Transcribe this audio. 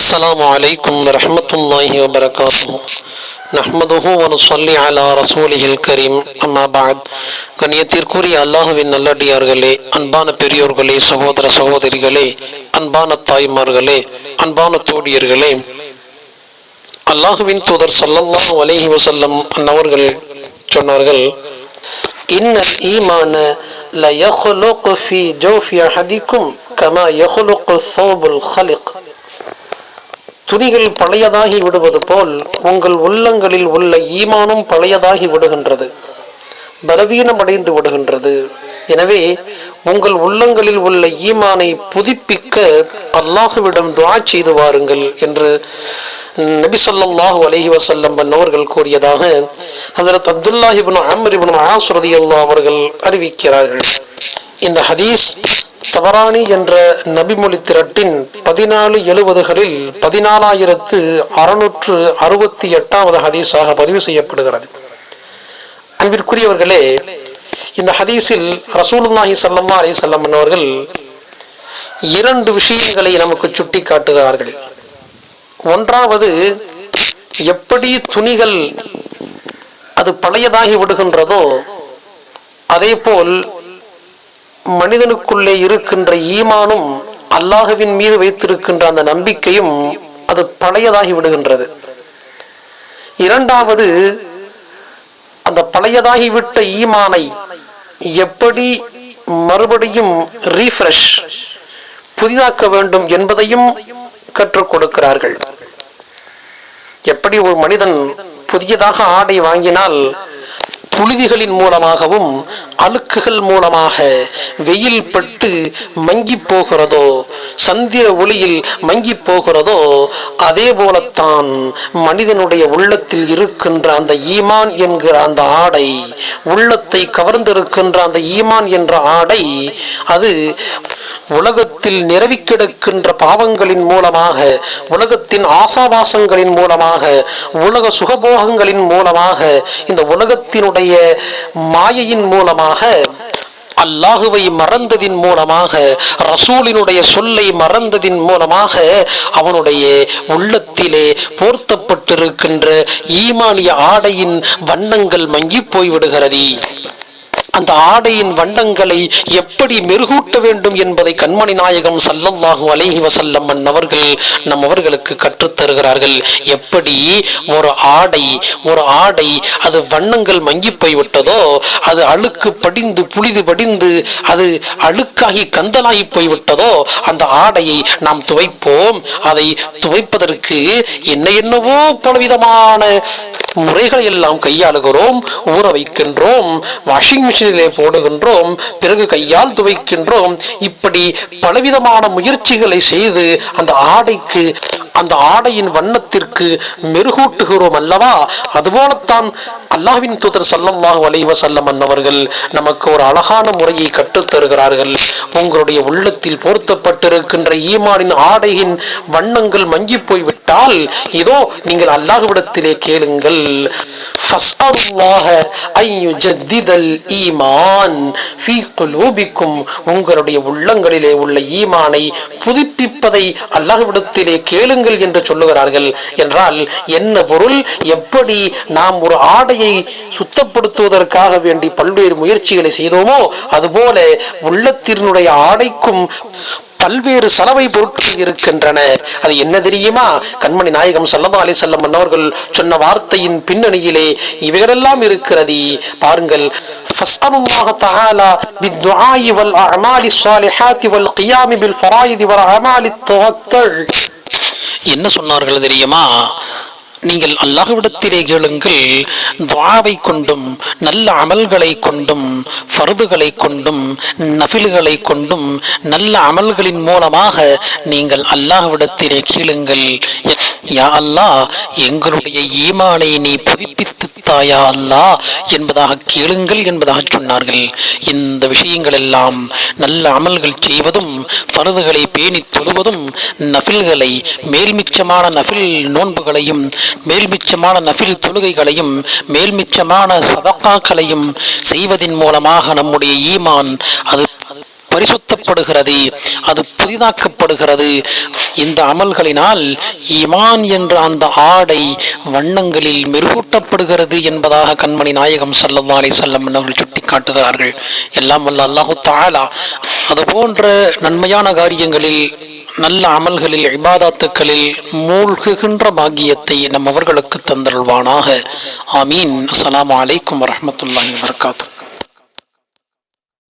السلام عليكم ورحمة الله وبركاته نحمده ونصلي على رسوله الكريم أما بعد கண்ணியத்திற்குரிய அல்லாஹ்வின் நல்லடியார்களே, அன்பான பெரியோர்களே, சகோதர சகோதரிகளே, அன்பான தாய்மார்களே, அன்பான தோழியர்களே, அல்லாஹ்வின் தூதர் ஸல்லல்லாஹு அலைஹி வஸல்லம் அவர்கள் சொன்னார்கள், இன்னல் ஈமான ல யഖ்லுகு ஃபீ ஜௌஃபி அஹதிக்கும் கமா யഖ்லுகு ஸௌபுல் ஹலிக். துணிகள் பழையதாகி விடுவது போல் உங்கள் உள்ளங்களில் உள்ள ஈமானும் பழையதாகி விடுகின்றது, பலவீனம் அடைந்து விடுகின்றது. எனவே உங்கள் உள்ளங்களில் உள்ள ஈமானை புதுப்பிக்க அல்லாஹ்விடம் துஆ செய்து வாருங்கள் என்று நபி ஸல்லல்லாஹு அலைஹி வஸல்லம் அவர்கள் கூறியதாக ஹஜ்ரத் அப்துல்லாஹ் இப்னு அம்ர் இப்னு ஆஸ் ரலியல்லாஹு அவர்கள் அறிவிக்கிறார்கள். இந்த ஹதீஸ் தபரானி என்ற நபிமொழி திரட்டின் 1470களில் 14668வது ஹதீஸாக பதிவு செய்யப்படுகிறது. அன்பிற்குரியவர்களே, இந்த ஹதீஸில் ரசூலுல்லாஹி ஸல்லல்லாஹு அலைஹி வஸல்லம் அவர்கள் இரண்டு விஷயங்களை நமக்கு சுட்டி காட்டுகிறார்கள். ஒன்றாவது, எப்படி துணிகள் அது பழையதாகி விடுகின்றதோ அதே போல் மனிதனுக்குள்ளே இருக்கின்ற ஈமானும் அல்லாஹ்வின் மீது வைத்திருக்கின்ற அந்த நம்பிக்கையும் அது பழையதாகி விடுகின்றது. இரண்டாவது, அந்த பழையதாகிவிட்ட ஈமானை எப்படி மறுபடியும் ரீஃப்ரெஷ் புதிதாக்க வேண்டும் என்பதையும் கற்றுக் கொடுக்கிறார்கள். எப்படி ஒரு மனிதன் புதியதாக ஆடை வாங்கினால் புழுதிகளின் மூலமாகவும் அழுக்குகள் மூலமாக வெயில் பட்டு மங்கி போகிறதோ, சந்திர ஒளியில் மங்கி போகிறதோ, அதே போலத்தான் மனிதனுடைய உள்ளத்தில் இருக்கின்ற அந்த ஈமான் என்கிற அந்த ஆடை, உள்ளத்தை கவர்ந்திருக்கின்ற அந்த ஈமான் என்ற ஆடை, அது உலகத்தில் நிரவி கிடக்கின்ற பாவங்களின் மூலமாக, உலகத்தின் ஆசாபாசங்களின் மூலமாக, உலக சுகபோகங்களின் மூலமாக, இந்த உலகத்தினுடைய மாயையின் மூலமாக, அல்லாஹுவை மறந்ததின் மூலமாக, ரசூலினுடைய சொல்லை மறந்ததின் மூலமாக அவனுடைய உள்ளத்திலே போர்த்தப்பட்டிருக்கின்ற ஈமானிய ஆடையின் வண்ணங்கள் மங்கி போய்விடுகிறது. அந்த ஆடையின் வண்ணங்களை எப்படி மெருகூட்ட வேண்டும் என்பதை கண்மணி நாயகம் ஸல்லல்லாஹு அலைஹி வஸல்லம் அவர்களுக்கு கற்றுத்தருகிறார்கள். எப்படி ஒரு ஆடை அது வண்ணங்கள் மங்கி போய்விட்டதோ, அது அழுக்கு படிந்து புழுதி படிந்து அது அழுக்காகி கந்தலாகி போய்விட்டதோ, அந்த ஆடையை நாம் துவைப்போம். அதை துவைப்பதற்கு என்னவோ பலவிதமான முறைகளை எல்லாம் கையாளுகிறோம். ஊற வைக்கின்றோம், வாஷிங் மிஷினிலே போடுகின்றோம், பிறகு கையால் துவைக்கின்றோம். இப்படி பலவிதமான முயற்சிகளை செய்து அந்த ஆடையின் வண்ணத்திற்கு மெருகூட்டுகிறோம் அல்லவா? அதுபோலத்தான் அல்லாஹ்வின் தூதர் ஸல்லல்லாஹு அலைஹி வஸல்லம் அவர்கள் நமக்கு ஒரு அழகான முறையை கற்றுத் தருகிறார்கள். உங்களுடைய உள்ளத்தில் போர்த்தப்பட்டிருக்கின்ற ஈமானின் ஆடையின் வண்ணங்கள் மங்கி போய்விட்டால் இதோ நீங்கள் அல்லாஹ்விடத்திலே கேளுங்கள், ஃபஸ்அலுல்லாஹ அன் யுஜத்திதல் ஈமான் ஃபீ குலூபிக்கும். உங்களுடைய உள்ளங்களிலே உள்ள ஈமானை புதுப்பிப்பதை அல்லாஹ்விடத்திலே கேளுங்கள் என்று சொல்லுகிறார்கள். என்றால் என்ன பொருள்? எப்படி நாம் ஒரு ஆடையை சுத்தப்படுத்துவதற்காக வேண்டி பல்வேறு முயற்சிகளை செய்தோமோ அதுபோல உள்ளத்தினுடைய ஆடைக்கும் பல்வேறு சலவை பொருட்கள் இருக்கின்றன. அது என்ன தெரியுமா? கண்மணி நாயகம் ஸல்லல்லாஹு அலைஹி வஸல்லம் அவர்கள் சொன்ன வார்த்தையின் பின்னணியிலே இவைகளெல்லாம் இருக்கிறது. பாருங்கள், ஃபஸ்அலுல்லாஹ தஆலா பித்துஆஇ வல் அஅமாலி ஸாலிஹாத்தி வல் கியாமி பில் ஃபராயிதி வல் அஅமாலி தவத்தல். என்ன சொன்னார்கள் தெரியுமா? நீங்கள் அல்லாஹ்விடத்திலே கேளுங்கள், துஆவை கொண்டும் நல்ல அமல்களை கொண்டும் ஃபர்துகளை கொண்டும் நஃபில்களை கொண்டும் நல்ல அமல்களின் மூலமாக நீங்கள் அல்லாஹ்விடத்திலே கேளுங்கள், யா அல்லாஹ் எங்களுடைய ஈமானை நீ புதுப்பித்து தாயா அல்லாஹ் என்பதாக கேளுங்கள் என்பதாக சொன்னார்கள். இந்த விஷயங்கள் எல்லாம் நல்ல அமல்கள் செய்வதும், ஃபர்துகளை பேணி தொழுவதும், நஃபில்களை மேல்மிச்சமான நஃபில் நோன்புகளையும் மேல்மிச்சமான நஃபில் தொழுகைகளையும் மேல்மிச்சமான சதகாக்களையும் செய்வதன் மூலமாக நம்முடைய ஈமான் அது பரிசுத்தப்படுகிறது, அது புதிதாக்கப்படுகிறது. இந்த அமல்களினால் ஈமான் என்ற அந்த ஆடை வண்ணங்களில் மெருகூட்டப்படுகிறது என்பதாக கண்மணி நாயகம் ஸல்லல்லாஹு அலைஹி வஸல்லம் அவர்கள் சுட்டி காட்டுகிறார்கள். எல்லாம் வல்ல அல்லாஹு தஆலா அது போன்ற நன்மையான காரியங்களில், நல்ல அமல்களில், இபாதத்துக்களில் மூழ்குகின்ற பாக்கியத்தை நம் அவர்களுக்கு தந்தருள்வானாக. ஆமீன். அஸ்ஸலாமு அலைக்கும் வரஹ்மத்துல்லாஹி வபரகாத்துஹு.